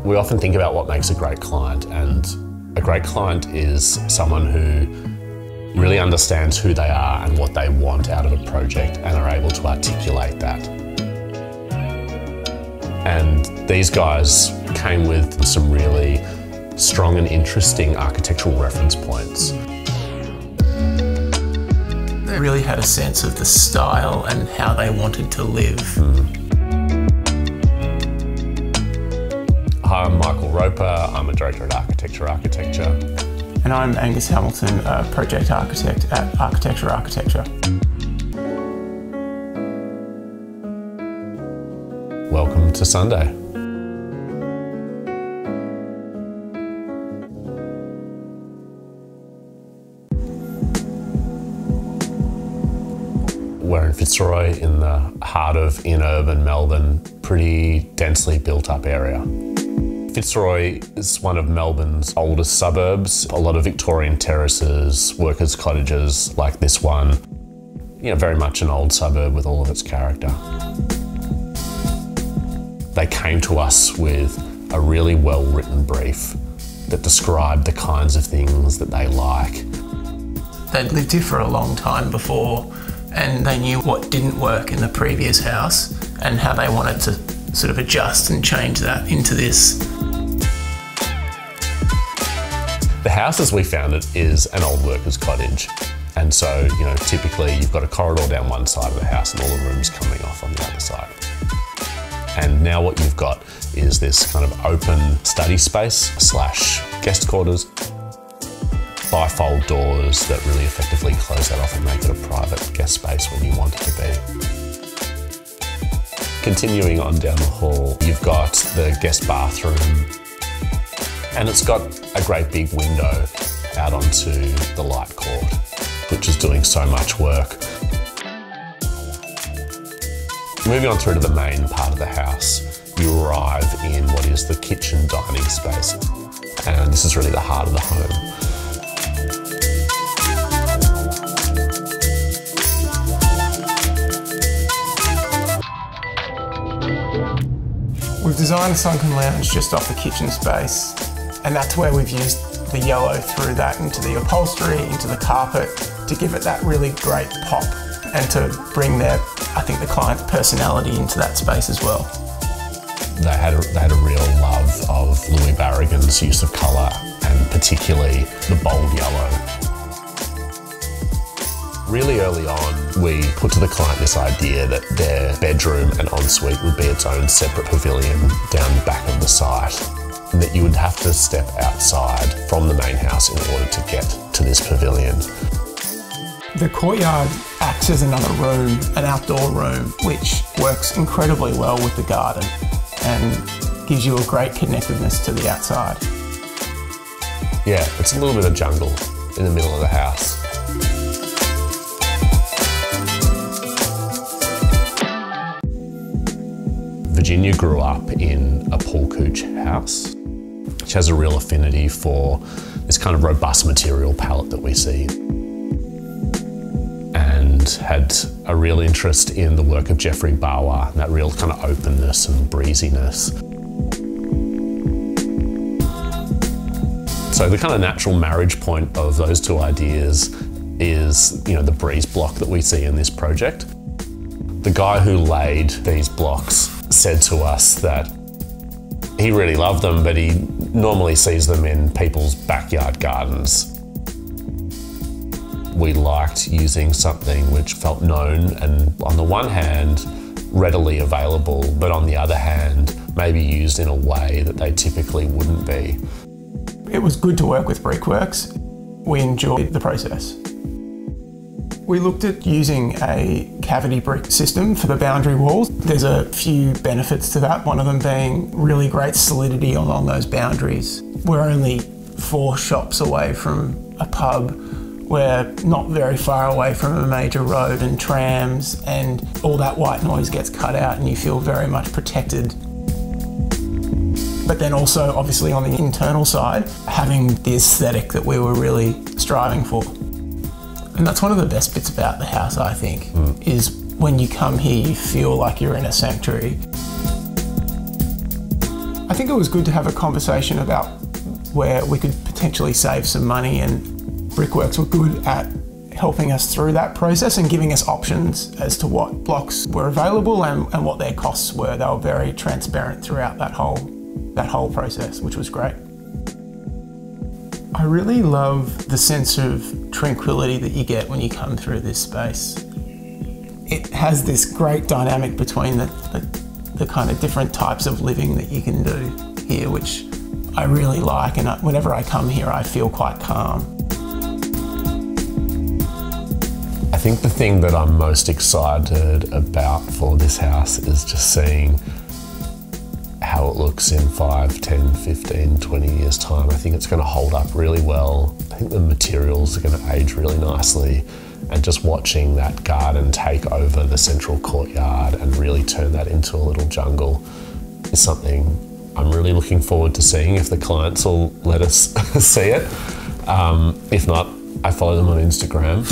We often think about what makes a great client, and a great client is someone who really understands who they are and what they want out of a project and are able to articulate that. And these guys came with some really strong and interesting architectural reference points. They really had a sense of the style and how they wanted to live. Hi, I'm Michael Roper. I'm a Director at Architecture Architecture. And I'm Angus Hamilton, a Project Architect at Architecture Architecture. Welcome to Sunday. We're in Fitzroy in the heart of in-urban Melbourne, pretty densely built up area. Fitzroy is one of Melbourne's oldest suburbs. A lot of Victorian terraces, workers' cottages like this one. You know, very much an old suburb with all of its character. They came to us with a really well-written brief that described the kinds of things that they like. They'd lived here for a long time before, and they knew what didn't work in the previous house and how they wanted to sort of adjust and change that into this. The house as we found it is an old workers' cottage. And so, you know, typically you've got a corridor down one side of the house and all the rooms coming off on the other side. And now what you've got is this kind of open study space / guest quarters, bifold doors that really effectively close that off and make it a private guest space when you want it to be. Continuing on down the hall, you've got the guest bathroom, and it's got a great big window out onto the light court, which is doing so much work. Moving on through to the main part of the house, you arrive in what is the kitchen dining space, and this is really the heart of the home. We've designed a sunken lounge just off the kitchen space, and that's where we've used the yellow through that into the upholstery, into the carpet, to give it that really great pop and to bring their, I think, the client's personality into that space as well. They had a real love of Louis Barragan's use of colour, and particularly the bold yellow. Really early on, we put to the client this idea that their bedroom and ensuite would be its own separate pavilion down the back of the site, and that you would have to step outside from the main house in order to get to this pavilion. The courtyard acts as another room, an outdoor room, which works incredibly well with the garden and gives you a great connectedness to the outside. Yeah, it's a little bit of jungle in the middle of the house. Virginia grew up in a Paul Cooch house. She has a real affinity for this kind of robust material palette that we see, and had a real interest in the work of Geoffrey Bawa, that real kind of openness and breeziness. So the kind of natural marriage point of those two ideas is, you know, the breeze block that we see in this project. The guy who laid these blocks said to us that he really loved them, but he normally sees them in people's backyard gardens. We liked using something which felt known and, on the one hand, readily available, but on the other hand, maybe used in a way that they typically wouldn't be. It was good to work with Brickworks. We enjoyed the process. We looked at using a cavity brick system for the boundary walls. There's a few benefits to that, one of them being really great solidity along those boundaries. We're only 4 shops away from a pub. We're not very far away from a major road and trams, and all that white noise gets cut out and you feel very much protected. But then also, obviously on the internal side, having the aesthetic that we were really striving for. And that's one of the best bits about the house, I think, is when you come here, you feel like you're in a sanctuary. I I think it was good to have a conversation about where we could potentially save some money, and Brickworks were good at helping us through that process and giving us options as to what blocks were available and what their costs were. They were very transparent throughout that whole process, which was great. I really love the sense of tranquility that you get when you come through this space. It has this great dynamic between the kind of different types of living that you can do here, which I really like, and whenever I come here I feel quite calm. I think the thing that I'm most excited about for this house is just seeing how it looks in 5, 10, 15, 20 years time. I think it's going to hold up really well. I think the materials are going to age really nicely, and just watching that garden take over the central courtyard and really turn that into a little jungle is something I'm really looking forward to seeing, if the clients will let us see it. If not, I follow them on Instagram.